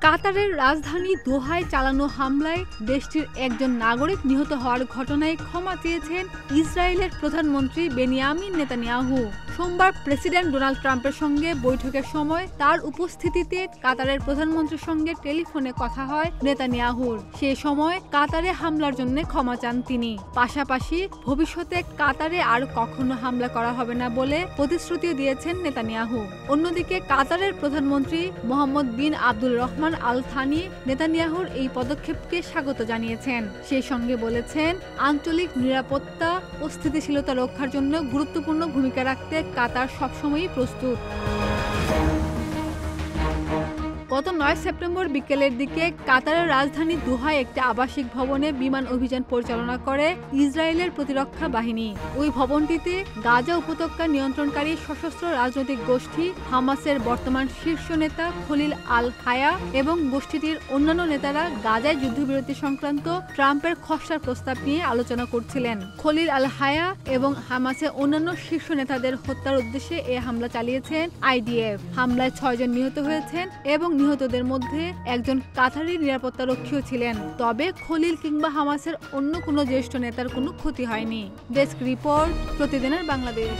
কাতারের রাজধানী দোহায় চালানো হামলায় দেশটির একজন নাগরিক নিহত হওয়ার ঘটনায় ক্ষমা চেয়েছেন ইসরায়েলের প্রধানমন্ত্রী বেনিয়ামিন নেতানিয়াহু। সোমবার প্রেসিডেন্ট ডোনাল্ড ট্রাম্পের সঙ্গে বৈঠকের সময় তার উপস্থিতিতে কাতারের প্রধানমন্ত্রীর সঙ্গে টেলিফোনে কথা হয় নেতানিয়াহুর। সে সময় কাতারে হামলার জন্য ক্ষমা চান তিনি। পাশাপাশি ভবিষ্যতে কাতারে আর কখনো হামলা করা হবে না বলে প্রতিশ্রুতিও দিয়েছেন নেতানিয়াহু। অন্যদিকে কাতারের প্রধানমন্ত্রী মোহাম্মদ বিন আব্দুল রহমান আল থানি নেতানিয়াহুর এই পদক্ষেপকে স্বাগত জানিয়েছেন। সেই সঙ্গে বলেছেন, আঞ্চলিক নিরাপত্তা ও স্থিতিশীলতা রক্ষার জন্য গুরুত্বপূর্ণ ভূমিকা রাখতে কাতার সবসময়ই প্রস্তুত। গত ৯ সেপ্টেম্বর বিকেলের দিকে কাতারের রাজধানী দোহায় একটি আবাসিক ভবনে বিমান অভিযান পরিচালনা করে ইসরায়েলের প্রতিরক্ষা বাহিনী। ওই ভবনটিতে গাজা উপত্যকা নিয়ন্ত্রণকারী সশস্ত্র রাজনৈতিক গোষ্ঠী হামাসের বর্তমান শীর্ষ নেতা খলিল আল হায়া এবং গোষ্ঠীটির অন্যান্য নেতারা গাজায় যুদ্ধবিরতি সংক্রান্ত ট্রাম্পের খসড়ার প্রস্তাব নিয়ে আলোচনা করছিলেন। খলিল আল হায়া এবং হামাসের অন্যান্য শীর্ষ নেতাদের হত্যার উদ্দেশ্যে এ হামলা চালিয়েছেন আইডিএফ। হামলায় ৬ জন নিহত হয়েছেন এবং নিহতদের মধ্যে একজন কাতারি নিরাপত্তারক্ষীও ছিলেন। তবে খলিল কিংবা হামাসের অন্য কোনো জ্যেষ্ঠ নেতার কোনো ক্ষতি হয়নি। ডেস্ক রিপোর্ট, প্রতিদিনের বাংলাদেশ।